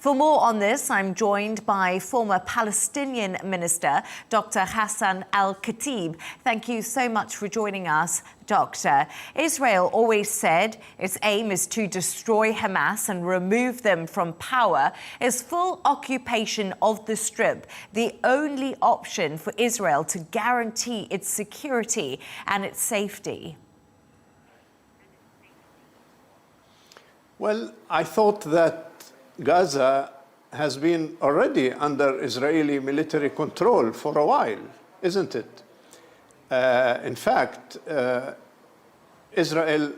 For more on this, I'm joined by former Palestinian Minister, Dr. Ghassan Al-Khatib. Thank you so much for joining us, Doctor. Israel always said its aim is to destroy Hamas and remove them from power. Is full occupation of the Strip the only option for Israel to guarantee its security and its safety? Well, I thought that Gaza has been already under Israeli military control for a while, isn't it? In fact, Israel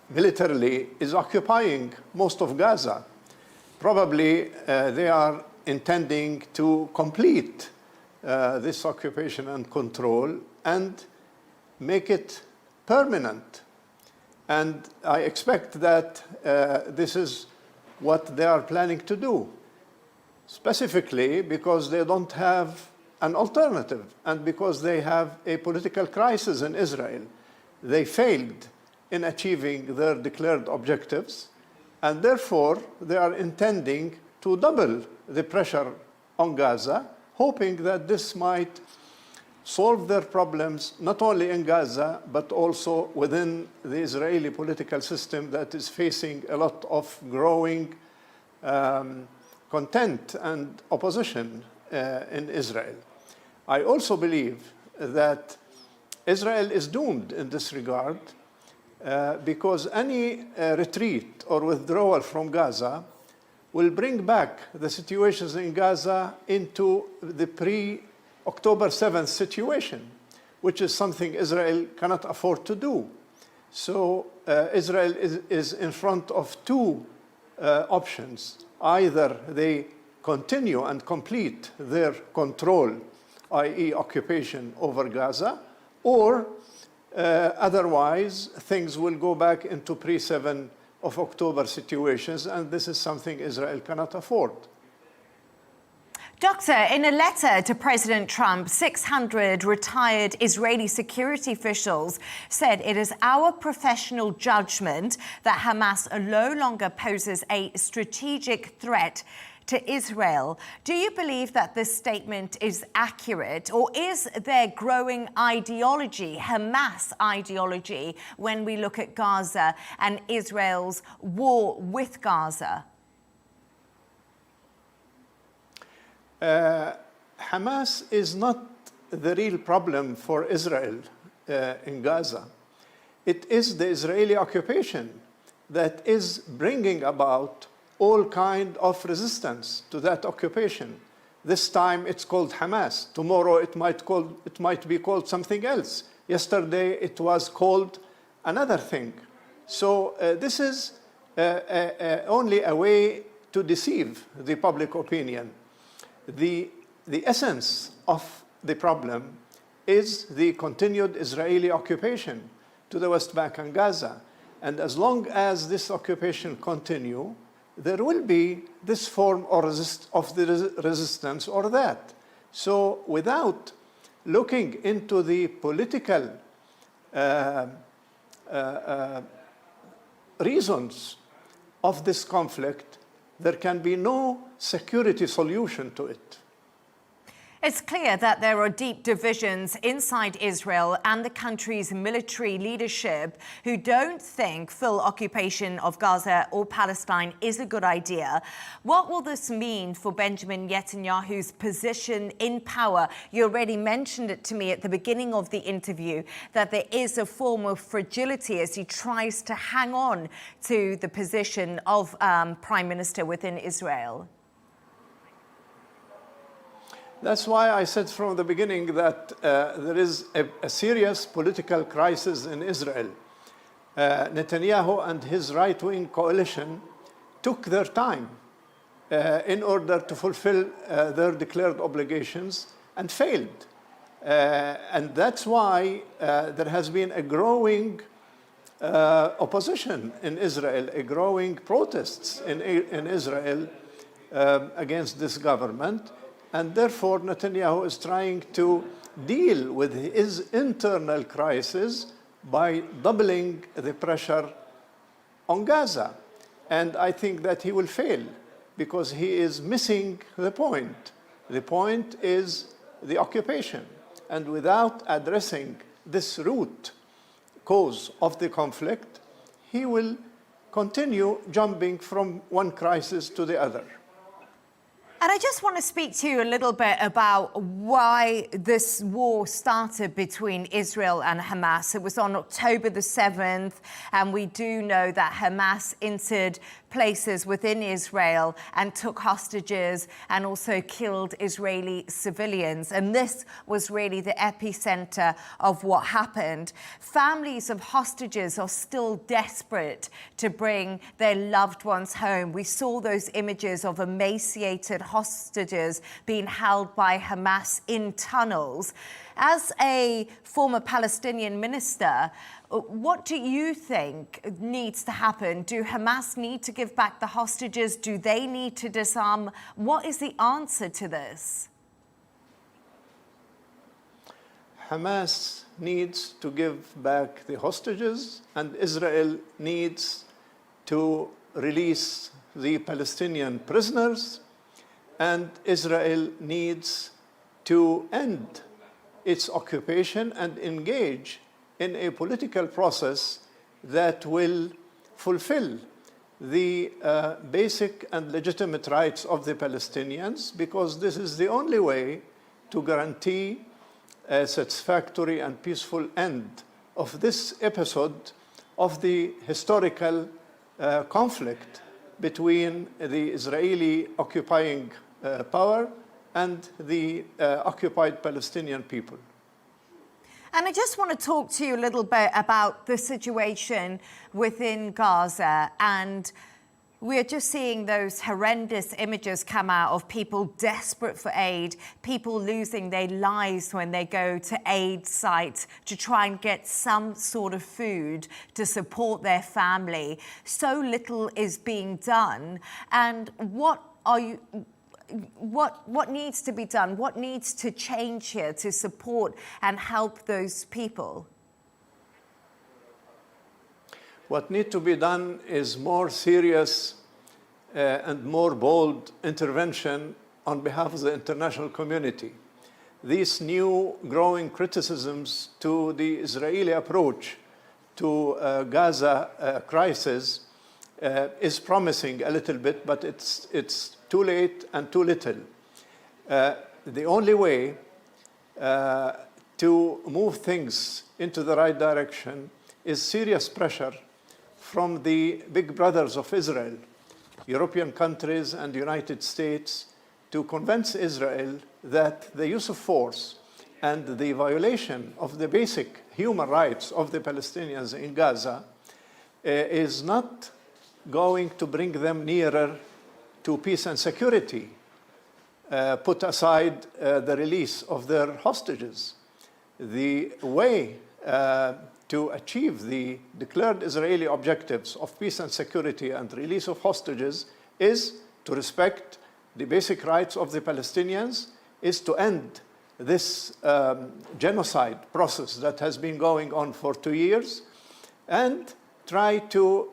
militarily is occupying most of Gaza. Probably they are intending to complete this occupation and control and make it permanent. And I expect that this is what they are planning to do, specifically because they don't have an alternative and because they have a political crisis in Israel. They failed in achieving their declared objectives, and therefore they are intending to double the pressure on Gaza, hoping that this might solve their problems not only in Gaza, but also within the Israeli political system that is facing a lot of growing content and opposition in Israel. I also believe that Israel is doomed in this regard because any retreat or withdrawal from Gaza will bring back the situations in Gaza into the October 7th situation, which is something Israel cannot afford to do. So Israel is in front of two options. Either they continue and complete their control, i.e. occupation over Gaza, or otherwise things will go back into pre-7 of October situations, and this is something Israel cannot afford. Doctor, in a letter to President Trump, 600 retired Israeli security officials said it is our professional judgment that Hamas no longer poses a strategic threat to Israel. Do you believe that this statement is accurate, or is there growing ideology, Hamas ideology, when we look at Gaza and Israel's war with Gaza? Hamas is not the real problem for Israel in Gaza. It is the Israeli occupation that is bringing about all kind of resistance to that occupation. This time it's called Hamas. Tomorrow it might be called something else. Yesterday it was called another thing. So this is only a way to deceive the public opinion. The essence of the problem is the continued Israeli occupation to the West Bank and Gaza. And as long as this occupation continues, there will be this form of the resistance or that. So without looking into the political reasons of this conflict, there can be no security solution to it. It's clear that there are deep divisions inside Israel and the country's military leadership who don't think full occupation of Gaza or Palestine is a good idea. What will this mean for Benjamin Netanyahu's position in power? You already mentioned it to me at the beginning of the interview, that there is a form of fragility as he tries to hang on to the position of Prime Minister within Israel. That's why I said from the beginning that there is a serious political crisis in Israel. Netanyahu and his right-wing coalition took their time in order to fulfill their declared obligations and failed. And that's why there has been a growing opposition in Israel, a growing protests in Israel against this government. And therefore, Netanyahu is trying to deal with his internal crisis by doubling the pressure on Gaza. And I think that he will fail because he is missing the point. The point is the occupation. And without addressing this root cause of the conflict, he will continue jumping from one crisis to the other. And I just want to speak to you a little bit about why this war started between Israel and Hamas. It was on October the 7th, and we do know that Hamas entered places within Israel and took hostages and also killed Israeli civilians. And this was really the epicenter of what happened. Families of hostages are still desperate to bring their loved ones home. We saw those images of emaciated hostages being held by Hamas in tunnels. As a former Palestinian minister, what do you think needs to happen? Do Hamas need to give back the hostages? Do they need to disarm? What is the answer to this? Hamas needs to give back the hostages, and Israel needs to release the Palestinian prisoners, and Israel needs to end its occupation and engage in a political process that will fulfill the basic and legitimate rights of the Palestinians, because this is the only way to guarantee a satisfactory and peaceful end of this episode of the historical conflict between the Israeli occupying power and the occupied Palestinian people. And I just want to talk to you a little bit about the situation within Gaza. And we're just seeing those horrendous images come out of people desperate for aid, people losing their lives when they go to aid sites to try and get some sort of food to support their family. So little is being done. And what needs to be done? What needs to change here to support and help those people? What needs to be done is more serious and more bold intervention on behalf of the international community. These new growing criticisms to the Israeli approach to Gaza crisis is promising a little bit, but it's too late and too little. The only way to move things into the right direction is serious pressure from the big brothers of Israel, European countries and the United States, to convince Israel that the use of force and the violation of the basic human rights of the Palestinians in Gaza is not going to bring them nearer to peace and security, put aside the release of their hostages. The way to achieve the declared Israeli objectives of peace and security and release of hostages is to respect the basic rights of the Palestinians, is to end this genocide process that has been going on for 2 years, and try to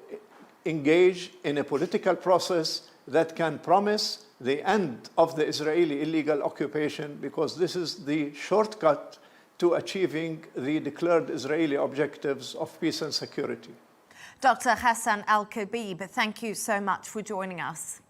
engage in a political process that can promise the end of the Israeli illegal occupation, because this is the shortcut to achieving the declared Israeli objectives of peace and security. Dr. Ghassan Al-Khabib, thank you so much for joining us.